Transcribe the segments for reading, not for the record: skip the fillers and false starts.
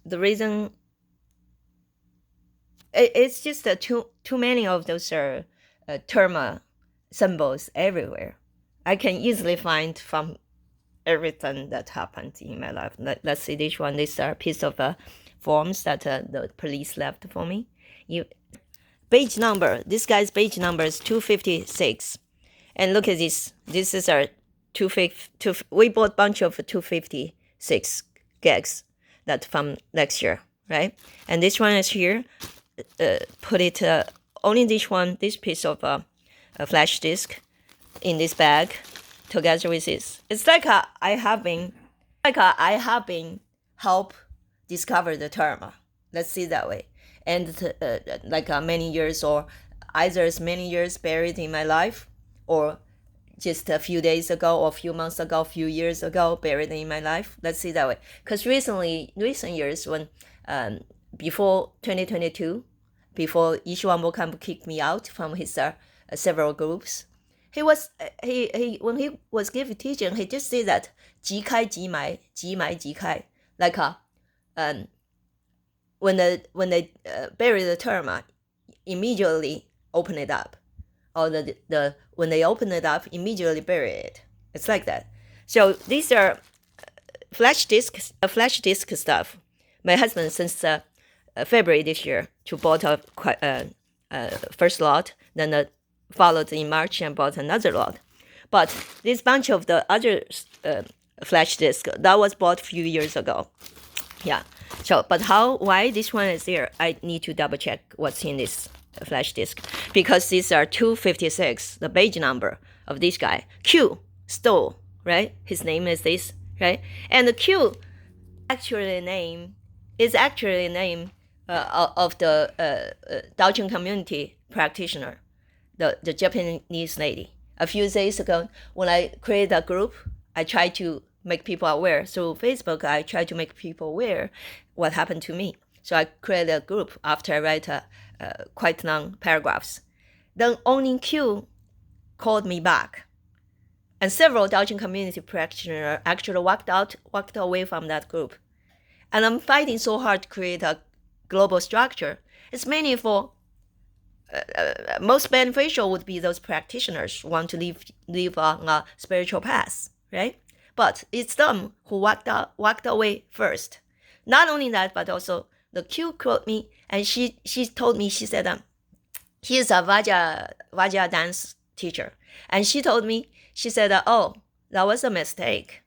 the reason it's just too many of those terma symbols everywhere. I can easily find from everything that happened in my life. Let's see this one. This piece of forms that the police left for me. Page number. This guy's page number is 256. And look at this. This is our 250. We bought a bunch of 256 gags that from next year, right? And this one is here. Put it only this piece of a flash disk in this bag together with this. It's like I have been help discover the term. Let's see that way. And many years, or either as many years buried in my life, or just a few days ago, or a few months ago, a few years ago, buried in my life. Let's see that way. Because recent years, when before 2022, before Yishuan Bokamp kicked me out from his several groups, he when he was giving teaching, he just said that 即开即埋, 即埋即开, like when they bury the term, immediately open it up, or when they open it up, immediately bury it. It's like that. So these are flash disk stuff. My husband, since February this year, bought a first lot, then followed in March and bought another lot. But this bunch of the other flash disk that was bought a few years ago. Yeah. So, but why this one is there? I need to double check what's in this flash disk, because these are 256, the page number of this guy. Q stole, right? His name is this, right? And the Q actually name is actually a name of the Daojing community practitioner, the Japanese lady. A few days ago, when I created a group, I tried to make people aware. Through Facebook, I tried to make people aware what happened to me. So I created a group after I write quite long paragraphs. Then only Q called me back. And several Daojing community practitioners actually walked away from that group. And I'm fighting so hard to create a global structure. It's mainly for most beneficial would be those practitioners who want to live on a spiritual path, right? But it's them who walked away first. Not only that, but also the Q called me, and she told me, she said, he is a Vajra dance teacher. And she told me, she said, oh, that was a mistake.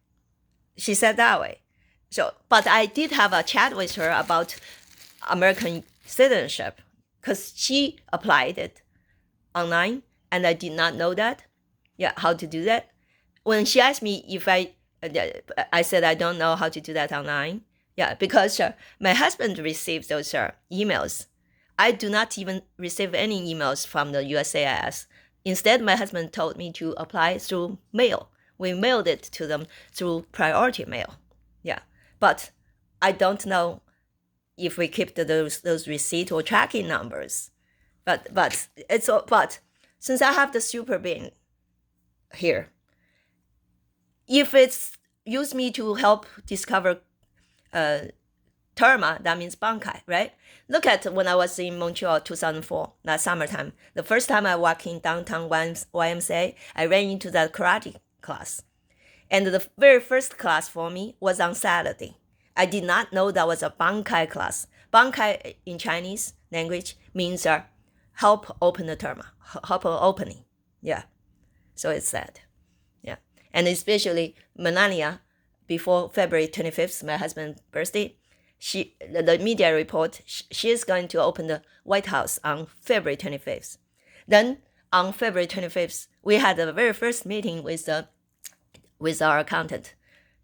She said that way. So, but I did have a chat with her about American citizenship, because she applied it online, and I did not know that. Yeah, how to do that. When she asked me if I said I don't know how to do that online. Yeah, because my husband receives those emails. I do not even receive any emails from the USCIS. Instead, my husband told me to apply through mail. We mailed it to them through priority mail. Yeah, but I don't know if we keep those receipt or tracking numbers. But since I have the super being here, if it's used me to help discover terma, that means bankai, right? Look at when I was in Montreal 2004, that summertime. The first time I walked in downtown YMCA, I ran into that karate class. And the very first class for me was on Saturday. I did not know that was a bankai class. Bankai in Chinese language means help open the terma, help opening. Yeah, so it's that. Yeah, and especially Melania, before February 25th, my husband's birthday, the media report, she is going to open the White House on February 25th. Then on February 25th, we had the very first meeting with our accountant,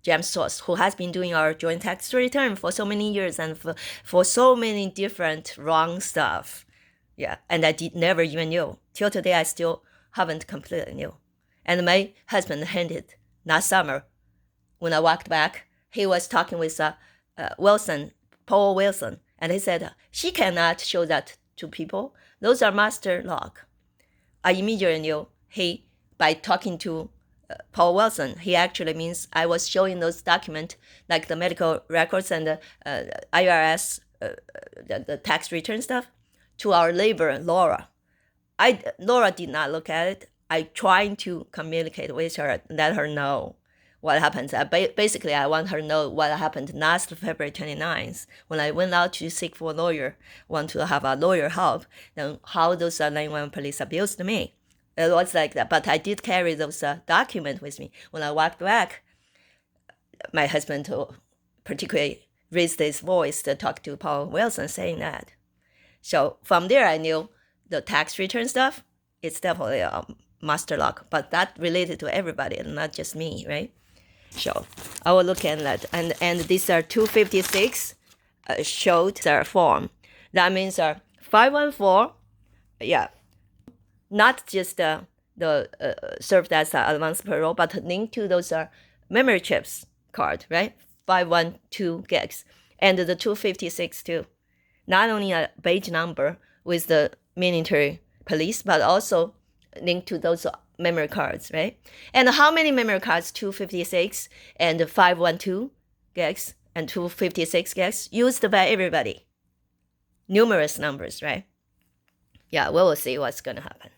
James Source, who has been doing our joint tax return for so many years and for so many different wrong stuff. Yeah, and I never even knew. Till today, I still haven't completely knew. And my husband hinted last summer, when I walked back, he was talking with Paul Wilson, and he said, she cannot show that to people. Those are master log. I immediately knew by talking to Paul Wilson. He actually means I was showing those documents, like the medical records and the IRS, the tax return stuff, to our neighbor, Laura. Laura did not look at it. I tried to communicate with her, let her know what happened. Basically, I want her to know what happened last February 29th when I went out to seek for a lawyer, want to have a lawyer help, then how those 911 police abused me. It was like that. But I did carry those documents with me. When I walked back, my husband particularly raised his voice to talk to Paul Wilson saying that. So from there, I knew the tax return stuff, it's definitely a master lock, but that related to everybody, not just me, right? So I will look at that. And these are 256 showed their form. That means 514, yeah, not just served as advance parole, but linked to those memory chips card, right? 512 gigs. And the 256 too. Not only a badge number with the military police, but also linked to those memory cards, right? And how many memory cards? 256 and 512 gigs and 256 gigs used by everybody. Numerous numbers, right? Yeah, we will see what's going to happen.